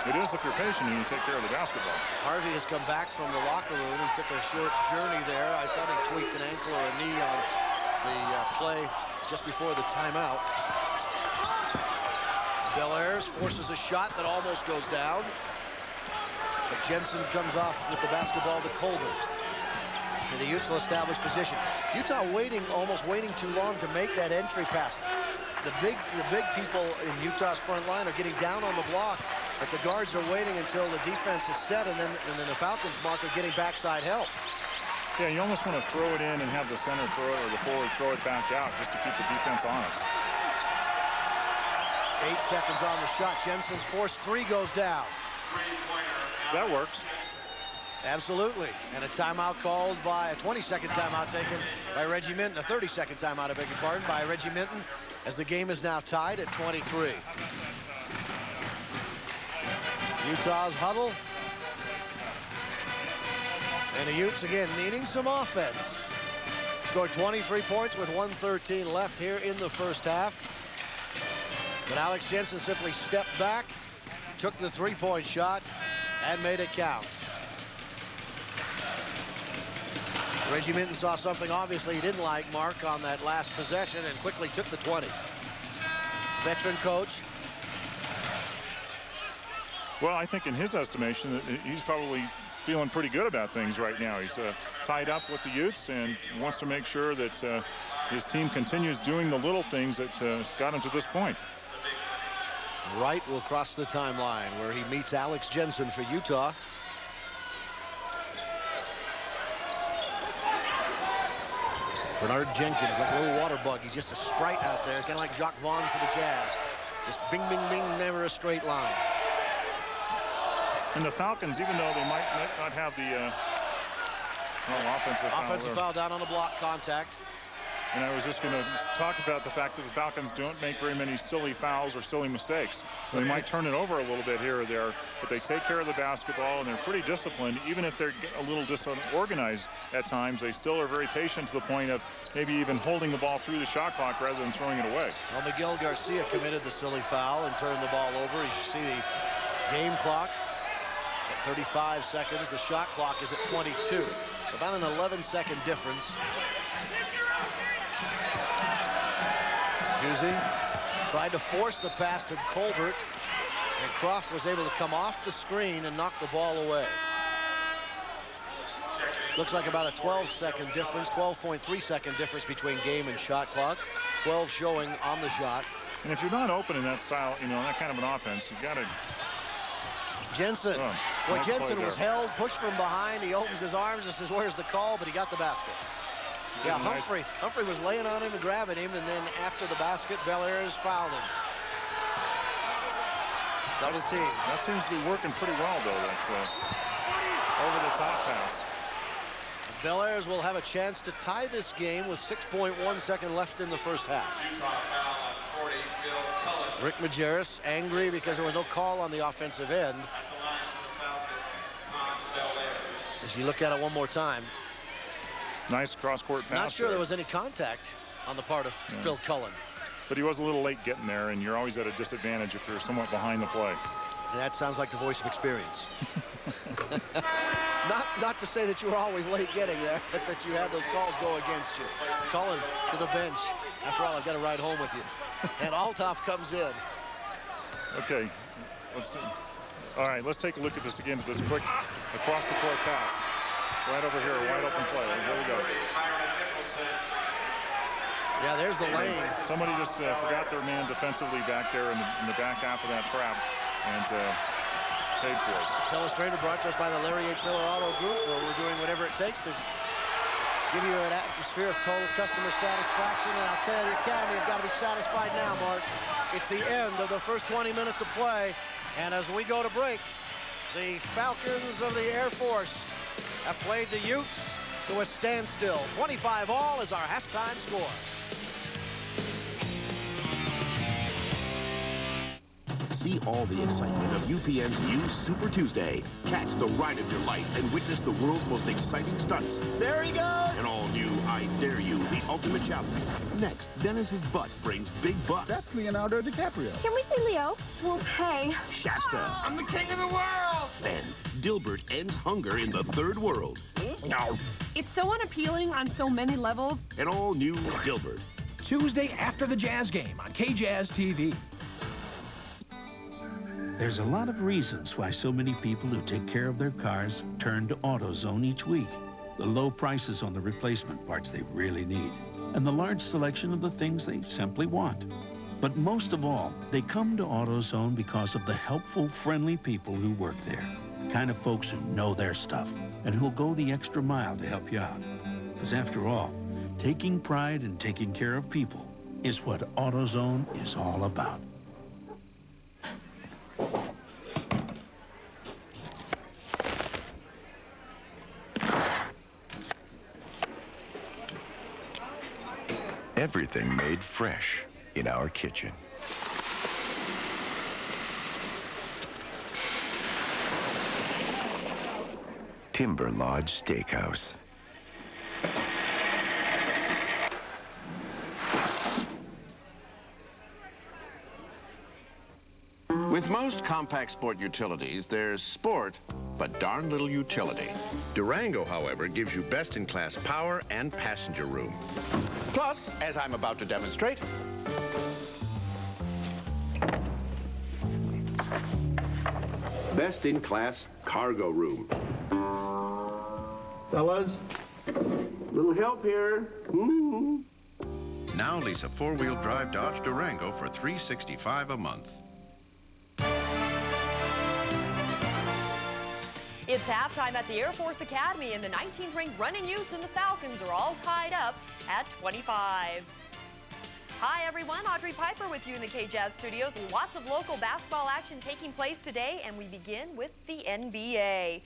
It is if you're patient and you take care of the basketball. Harvey has come back from the locker room. He took a short journey there. I thought he tweaked an ankle or a knee on the play just before the timeout. Belair's forces a shot that almost goes down. But Jensen comes off with the basketball to Colbert. And the Utes will establish position. Utah almost waiting too long to make that entry pass. The big people in Utah's front line are getting down on the block, but the guards are waiting until the defense is set, and then the Falcons mark are getting backside help. Yeah, you almost want to throw it in and have the center throw it or the forward throw it back out just to keep the defense honest. 8 seconds on the shot. Jensen's forced 3 goes down. That works. Absolutely. And a timeout called by a 20-second timeout taken by Reggie Minton. A 30-second timeout, I beg your pardon, by Reggie Minton, as the game is now tied at 23. Utah's huddle. And the Utes again needing some offense. Scored 23 points with 1:13 left here in the first half. But Alex Jensen simply stepped back, took the 3-point shot, and made it count. Reggie Minton saw something obviously he didn't like, Mark, on that last possession and quickly took the 20. Veteran coach. Well, I think in his estimation, he's probably feeling pretty good about things right now. He's tied up with the Utes and wants to make sure that his team continues doing the little things that got him to this point. Wright will cross the timeline where he meets Alex Jensen for Utah. Bernard Jenkins, like a little water bug. He's just a sprite out there, kind of like Jacques Vaughn for the Jazz. Just bing, bing, bing, never a straight line. And the Falcons, even though they might not have the offensive foul down on the block, contact. And I was just going to talk about the fact that the Falcons don't make very many silly fouls or silly mistakes. They might turn it over a little bit here or there, but they take care of the basketball and they're pretty disciplined. Even if they're a little disorganized at times, they still are very patient to the point of maybe even holding the ball through the shot clock rather than throwing it away. Well, Miguel Garcia committed the silly foul and turned the ball over. As you see the game clock 35 seconds. The shot clock is at 22. So about an 11-second difference. Husey tried to force the pass to Colbert, and Croft was able to come off the screen and knock the ball away. Looks like about a 12-second difference, 12.3-second difference between game and shot clock. 12 showing on the shot. And if you're not open in that style, you know, that kind of an offense, you've got to... Jensen. Well, nice Jensen was held, pushed from behind. He opens his arms and says, where's the call? But he got the basket. Yeah, Humphrey was laying on him and grabbing him, and then after the basket, Bellairs fouled him. Double team. That seems to be working pretty well, though. That's over-the-top pass. Bellairs will have a chance to tie this game with 6.1 seconds left in the first half. Utah foul on 40, Phil Cullen. Rick Majerus angry because there was no call on the offensive end. At the line for the Falcons, Tom Bellairs. As you look at it one more time. Nice cross-court pass. Not sure there was any contact on the part of Phil Cullen. But he was a little late getting there, and you're always at a disadvantage if you're somewhat behind the play. And that sounds like the voice of experience. Not to say that you were always late getting there, but that you had those calls go against you. Cullen to the bench. After all, I've got to ride home with you. And Althoff comes in. Okay, all right, let's take a look at this again with this quick across-the-court pass. Right over here, a wide-open play. Here we go. Yeah, there's the lane. Somebody just forgot their man defensively back there in the back half of that trap and paid for it. Telestrator brought to us by the Larry H. Miller Auto Group, where we're doing whatever it takes to give you an atmosphere of total customer satisfaction. And I'll tell you, the Academy have got to be satisfied now, Mark. It's the end of the first 20 minutes of play. And as we go to break, the Falcons of the Air Force have played the Utes to a standstill. 25-all is our halftime score. See all the excitement of UPN's new Super Tuesday. Catch the ride of your life and witness the world's most exciting stunts. There he goes! An all-new I Dare You, the ultimate challenge. Next, Dennis's butt brings big bucks. That's Leonardo DiCaprio. Can we see Leo? We'll pay. Shasta. I'm the king of the world! Then, Dilbert ends hunger in the third world. No. It's so unappealing on so many levels. An all-new Dilbert. Tuesday after the Jazz game on KJazz TV. There's a lot of reasons why so many people who take care of their cars turn to AutoZone each week. The low prices on the replacement parts they really need, and the large selection of the things they simply want. But most of all, they come to AutoZone because of the helpful, friendly people who work there. The kind of folks who know their stuff and who'll go the extra mile to help you out. Because after all, taking pride in taking care of people is what AutoZone is all about. Everything made fresh in our kitchen. Timber Lodge Steakhouse. With most compact sport utilities, there's sport, but darn little utility. Durango, however, gives you best-in-class power and passenger room. Plus, as I'm about to demonstrate, best-in-class cargo room. fellas, little help here. Now lease a four-wheel drive Dodge Durango for $365 a month. It's halftime at the Air Force Academy, and the 19th ranked running Utes and the Falcons are all tied up at 25. Hi everyone, Audrey Piper with you in the KJazz studios. Lots of local basketball action taking place today, and we begin with the NBA.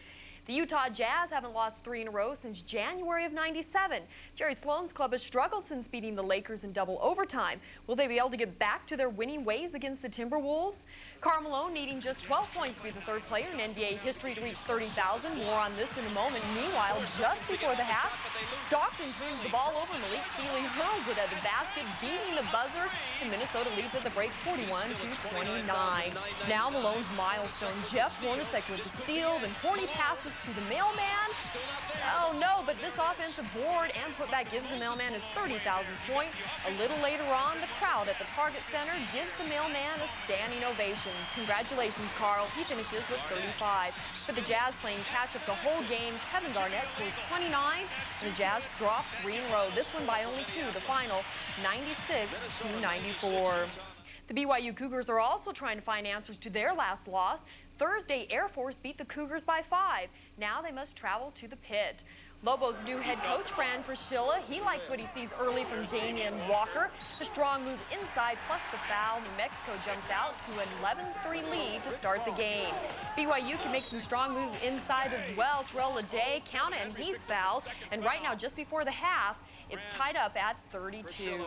The Utah Jazz haven't lost 3 in a row since January of '97. Jerry Sloan's club has struggled since beating the Lakers in double overtime. Will they be able to get back to their winning ways against the Timberwolves? Karl Malone needing just 12 points to be the 3rd player in NBA history to reach 30,000. More on this in a moment. Meanwhile, just before the half, Stockton turns the ball over. Malik Sealy hurls it at the basket, beating the buzzer, and Minnesota leads at the break 41-29. Now Malone's milestone. Jeff Hornacek with the steal, then Horny passes to the mailman. Oh no, but this offensive board and putback gives the mailman his 30,000th point. A little later on, the crowd at the Target Center gives the mailman a standing ovation. Congratulations, Carl. He finishes with 35. For the Jazz playing catch-up the whole game, Kevin Garnett scores 29, and the Jazz drop 3 in a row. This one by only 2, the final 96-94. The BYU Cougars are also trying to find answers to their last loss. Thursday, Air Force beat the Cougars by 5. Now they must travel to the pit. Lobos' new head coach, Fran Fraschilla, he likes what he sees early from Damian Walker. The strong move inside plus the foul. New Mexico jumps out to an 11-3 lead to start the game. BYU can make some strong moves inside as well. Terrell Lede, count it, and he's fouled. And right now, just before the half, it's tied up at 32.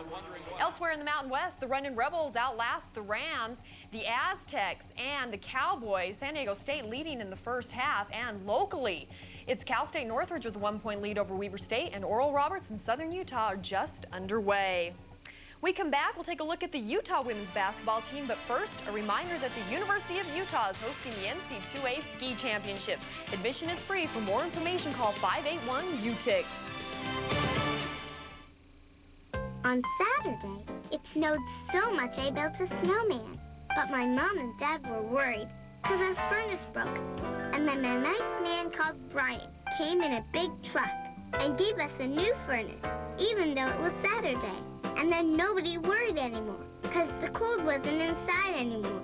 Elsewhere in the Mountain West, the Runnin' Rebels outlast the Rams, the Aztecs, and the Cowboys. San Diego State leading in the first half, and locally, it's Cal State Northridge with a 1-point lead over Weber State, and Oral Roberts and Southern Utah are just underway. We come back, we'll take a look at the Utah women's basketball team, but first, a reminder that the University of Utah is hosting the NC2A Ski Championship. Admission is free. For more information, call 581-UTIC. On Saturday, it snowed so much I built a snowman. But my mom and dad were worried because our furnace broke. And then a nice man called Brian came in a big truck and gave us a new furnace, even though it was Saturday. And then nobody worried anymore because the cold wasn't inside anymore.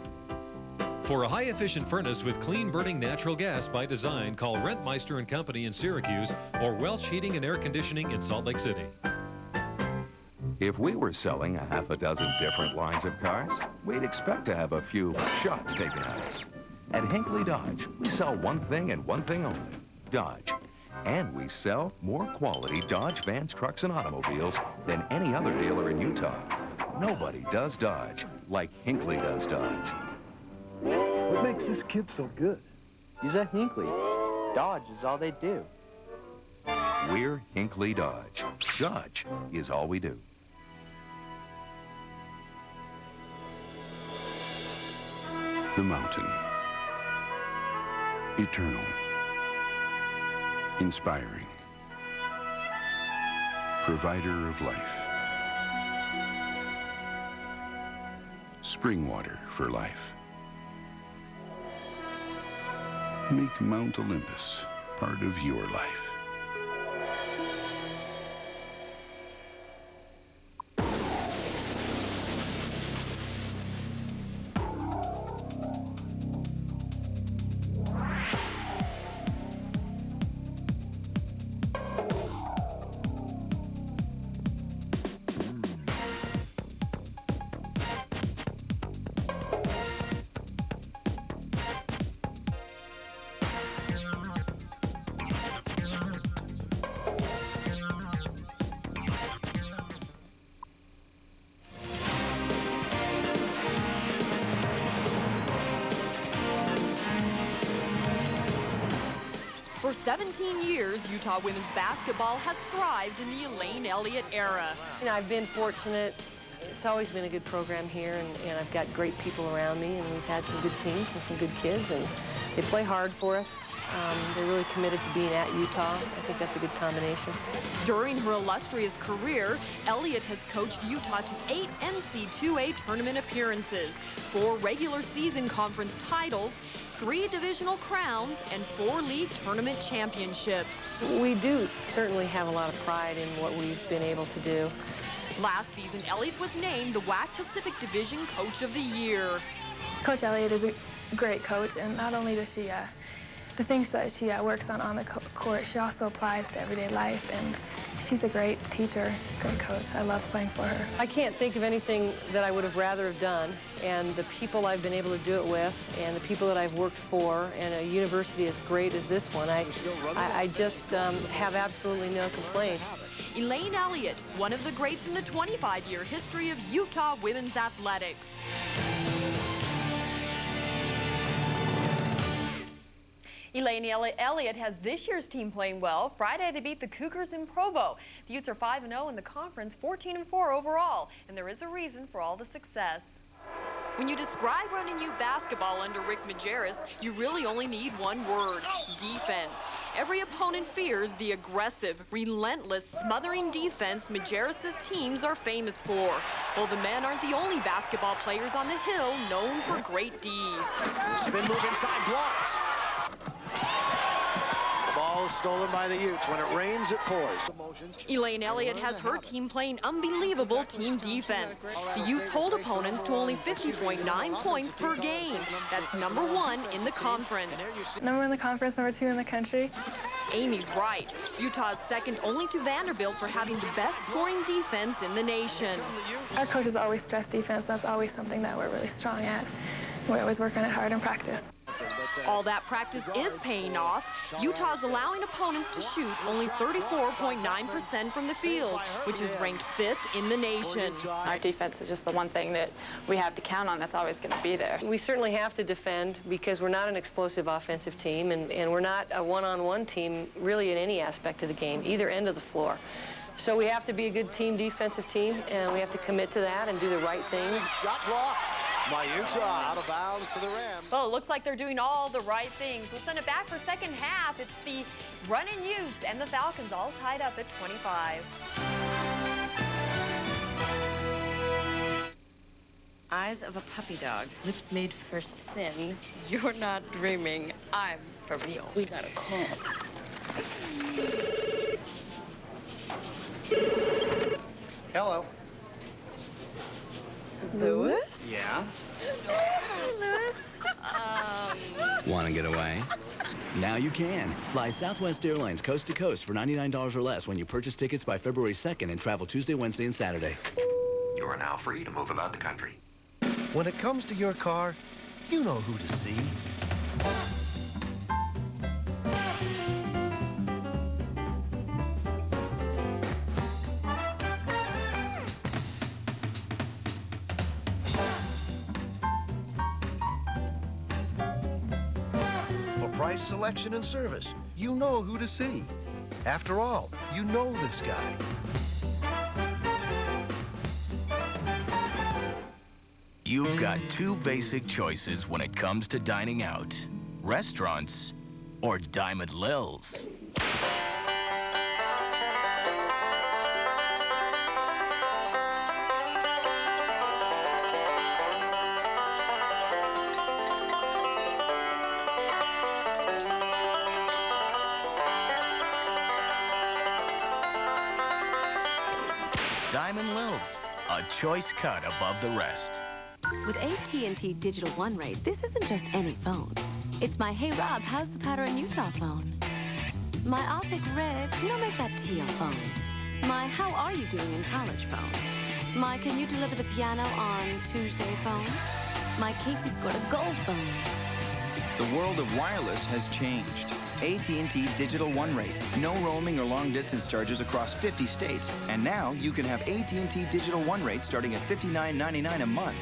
For a high-efficient furnace with clean-burning natural gas by design, call Rentmeister & Company in Syracuse or Welch Heating and Air Conditioning in Salt Lake City. If we were selling a half a dozen different lines of cars, we'd expect to have a few shots taken at us. At Hinckley Dodge, we sell one thing and one thing only, Dodge. And we sell more quality Dodge vans, trucks, and automobiles than any other dealer in Utah. Nobody does Dodge like Hinckley does Dodge. What makes this kid so good? He's a Hinckley. Dodge is all they do. We're Hinckley Dodge. Dodge is all we do. The mountain. Eternal. Inspiring. Provider of life. Spring water for life. Make Mount Olympus part of your life. For 17 years, Utah women's basketball has thrived in the Elaine Elliott era. You know, I've been fortunate. It's always been a good program here, and I've got great people around me, and we've had some good teams and some good kids, and they play hard for us. They're really committed to being at Utah. I think that's a good combination. During her illustrious career, Elliott has coached Utah to 8 NC2A tournament appearances, 4 regular season conference titles, 3 divisional crowns, and 4 league tournament championships. We do certainly have a lot of pride in what we've been able to do. Last season, Elliott was named the WAC Pacific Division Coach of the Year. Coach Elliott is a great coach, and not only does the things that she works on the court, she also applies to everyday life, and she's a great teacher, great coach. I love playing for her. I can't think of anything that I would have rather have done, and the people I've been able to do it with, and the people that I've worked for, and a university as great as this one, I just have absolutely no complaints. Elaine Elliott, one of the greats in the 25-year history of Utah women's athletics. Elaine Elliott has this year's team playing well. Friday, they beat the Cougars in Provo. The Utes are 5-0 in the conference, 14-4 overall, and there is a reason for all the success. When you describe running Ute basketball under Rick Majerus, you really only need one word: defense. Every opponent fears the aggressive, relentless, smothering defense Majerus' teams are famous for. Well, the men aren't the only basketball players on the Hill known for great D. Spin move inside, blocks. The ball is stolen by the Utes. When it rains, it pours. Elaine Elliott has her team playing unbelievable team defense. The Utes hold opponents to only 50.9 points per game. That's #1 in the conference. #1 in the conference, #2 in the country. Amy's right. Utah's second only to Vanderbilt for having the best scoring defense in the nation. Our coaches always stress defense. That's always something that we're really strong at. We always work on it hard in practice. All that practice is paying off. Utah's allowing opponents to shoot only 34.9% from the field, which is ranked 5th in the nation. Our defense is just the one thing that we have to count on. That's always going to be there. We certainly have to defend because we're not an explosive offensive team, and we're not a one-on-one team really in any aspect of the game, either end of the floor. So we have to be a good team, defensive team, and we have to commit to that and do the right things. Shot blocked by Utah, out of bounds to the rim. Well, it looks like they're doing all the right things. We'll send it back for second half. It's the running Utes and the Falcons all tied up at 25. Eyes of a puppy dog, lips made for sin. You're not dreaming, I'm for real. We got a call. Hello. Lewis? Yeah? Lewis? Want to get away? Now you can. Fly Southwest Airlines coast to coast for $99 or less when you purchase tickets by February 2nd and travel Tuesday, Wednesday, and Saturday. You are now free to move about the country. When it comes to your car, you know who to see. Price, selection, and service. You know who to see. After all, you know this guy. You've got two basic choices when it comes to dining out. Restaurants or Diamond Lil's. Diamond Lil's, a choice cut above the rest. With AT&T Digital One Rate, this isn't just any phone. It's my Hey Rob, how's the powder in Utah phone. My I'll take red, no make that teal phone. My how are you doing in college phone. My can you deliver the piano on Tuesday phone. My Casey scored a gold phone. The world of wireless has changed. AT&T Digital One Rate. No roaming or long-distance charges across 50 states. And now you can have AT&T Digital One Rate starting at $59.99 a month.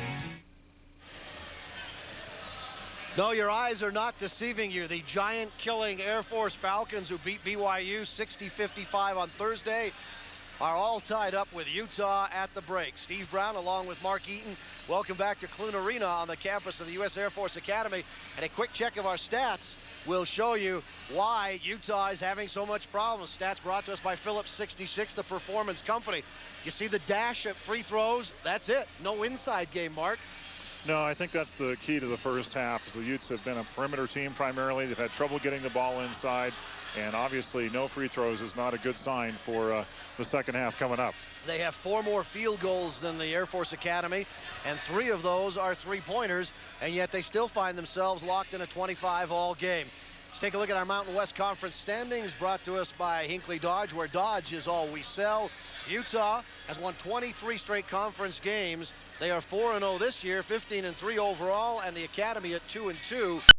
No, your eyes are not deceiving you. The giant-killing Air Force Falcons, who beat BYU 60-55 on Thursday, are all tied up with Utah at the break. Steve Brown along with Mark Eaton. Welcome back to Clune Arena on the campus of the U.S. Air Force Academy. And a quick check of our stats will show you why Utah is having so much problems. Stats brought to us by Phillips 66, the performance company. You see the dash at free throws? That's it. No inside game, Mark. No, I think that's the key to the first half. The Utes have been a perimeter team primarily. They've had trouble getting the ball inside. And obviously, no free throws is not a good sign for the second half coming up. They have 4 more field goals than the Air Force Academy, and 3 of those are three-pointers, and yet they still find themselves locked in a 25-all game. Let's take a look at our Mountain West Conference standings, brought to us by Hinckley Dodge, where Dodge is all we sell. Utah has won 23 straight conference games. They are 4-0 this year, 15-3 overall, and the Academy at 2-2.